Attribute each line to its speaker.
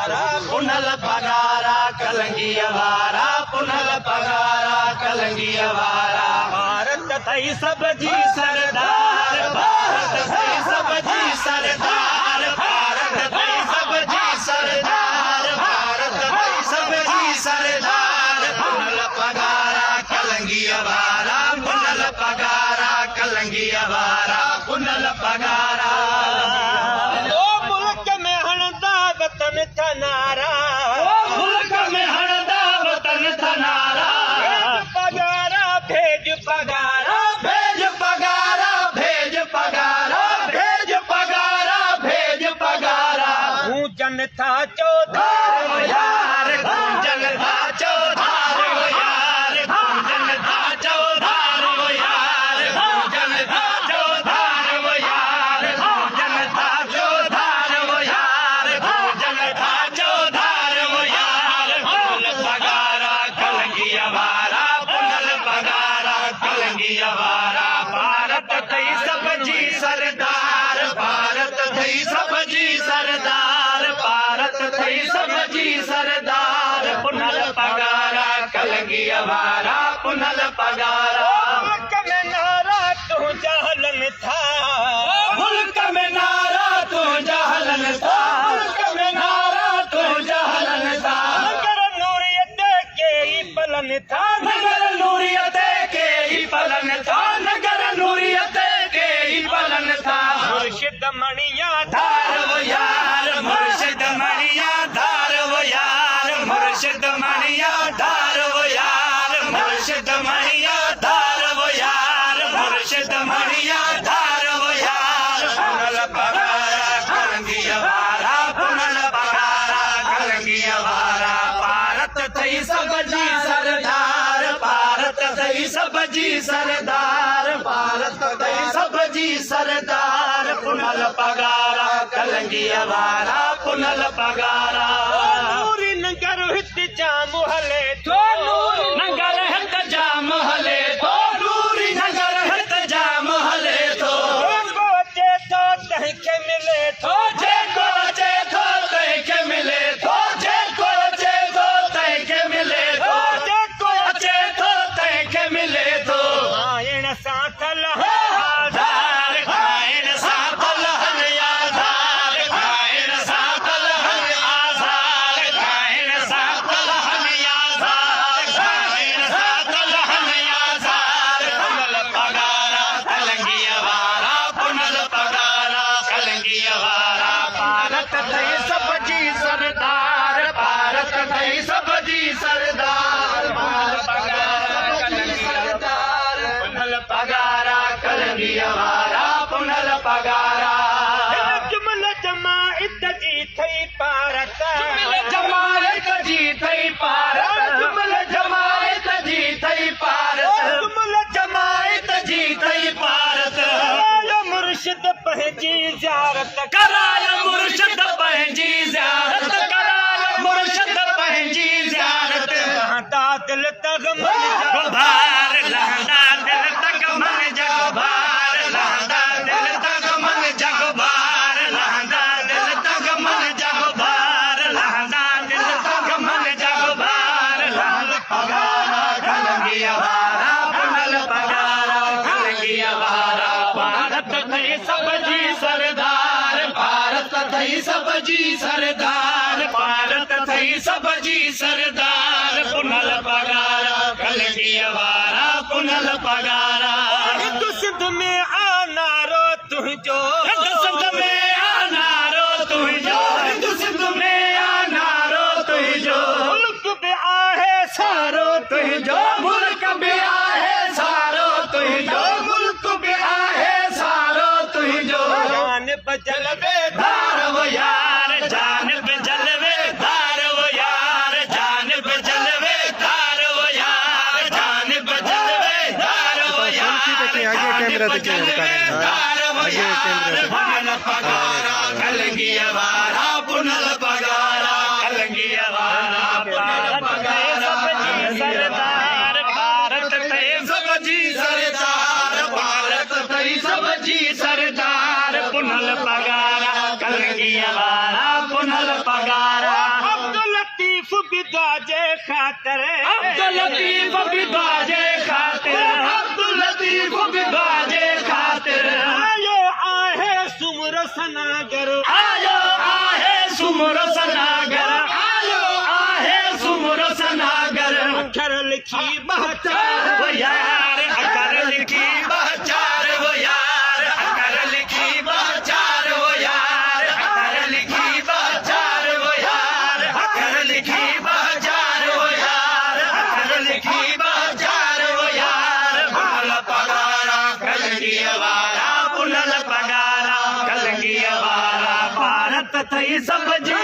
Speaker 1: वारा पुनल पगारा कलंगी वारा पुनल पगारा कलंगी वारा भारत थई सब जी सरदार भारत थई सब जी सरदार भारत थई सब जी सरदार भारत थई सब जी सरदार पुनल पगारा कलंगी वारा पुनल पगारा कलंगी वारा पुनल पगारा वतन था नारा मुल्क में हणदा वतन था नारा पगारा भेज पगारा भेज पगारा भेज पगारा भेज पगारा भेज पगारा भूजन था चौधार यार भूजन था चौधार यार भूजन था चौधार यार भूजन था चौधार यार भूजन था चौधार यार भूजन था चौधार यार पुनल पगारा कलंगी वारा पुनल पगारा कलंगी वारा भारत थई सब जी सरदार भारत थई सब जी सरदार भारत थई सब जी सरदार पुनल पगारा कलंगी वारा पुनल पगारा मुल्क में नारा तू जहलन था मुल्क में नारा तू जहलन था मुल्क में नारा तू जहलन था नगर नूरियत के ही पलन था नगर नूरियत के ही पलन था नगर नूरियत के ही पलन था मुर्शिद मणिया धार वो यार मुर्शिद मणिया धार वो यार मुर्शिद मणिया धार वो यार मुर्शिद मणिया धार वो यार मुर्शिद मणिया धार वो यार पुनल पगारा कलंगी वारा पुनल पगारा कलंगी वारा भारत थई सब जी सरदार भारत थई सब जी सरदार भारत थई सब जी सरदार पुनल पगारा कलंगी वारा पुनल पगारा नूरी नगर हित जाम हले तो नगर हित जाम हले तो नूरी नगर हित जाम हले तो जे तो तहके मिले तो जे को जे तो तहके मिले तो जे को जे तो तहके मिले तो जे को जे तो तहके मिले तो आयन साथल आधार आयन साथल आधार आयन साथल आधार आयन साथल आधार आयन साथल आधार पुनल पगारा कलंगी वारा पुनल पगारा कलंगी वारा भारत थई सब जी सरदार भारत थई सब जी सरदार पुनल पगारा कलंगी सरदार पुनल पगारा कलंगी वारा पुनल पगारा जुमल जमात जी थई भारत जुमल जमात जी थई भारत जुमल जमात जी थई भारत जुमल जमात जी थई भारत मुर्शिद पंहिंजी ज़ियारत कराय मुर्शिद पंहिंजी ज़ियारत कराय मुर्शिद पंहिंजी ज़ियारत लहंदा दिल तक मन जगभार लहंदा दिल तक मन जगभार लहंदा दिल तक मन जगभार लहंदा दिल तक मन जगभार लहंदा दिल तक मन जगभार पुनल पगारा कलंगी वारा पुनल पगारा कलंगी वारा भारत थई सब जी सरदार भारत थई सब जी सरदार भारत थई सब जी सरदार पुनल पगारा कलंगी वारा पुनल पगारा हिंदू सिंध में आनारो तुझो हिंदू सिंध में आनारो तुझो हिंदू सिंध में आनारो तुझो मुल्क भी आहे सारो तुझो मुल्क भी आहे सारो तुझो मुल्क भी आहे सारो तुझो जानिब जलवे धार वो यार जानिब जलवे धार वो यार जानिब जलवे धार वो यार जानिब जलवे धार वो यार कैमरा धार वो यार पुनल पगारा कलंगी वारा पुनल पगारा कलंगी वारा पुनल पगारा सरदार भारत थई सब जी सरदार भारत थई सब जी सरदार पुनल पगारा कलंगी वारा पुनल पगारा ख़ातिर
Speaker 2: अब्दुल लतीफ़ बिदा जे ख़ातिर अब्दुल लतीफ़ बिदा जे ख़ातिर
Speaker 1: आयो आहे सुमरो सनागर
Speaker 2: आयो आहे सुमरो सनागर आयो आहे सुमरो सनागर
Speaker 1: अखर लिखी बहचार
Speaker 2: वो यार अखर लिखी बहचार वो यार अखर लिखी बहचार वो यार अखर लिखी बहचार वो यार अखर लिखी बहचार वो यार अखर लिखी बहचार वो यार पुनल पगारा कलगी वारा पुनल पगारा कलगी वारा भारत थई सब जी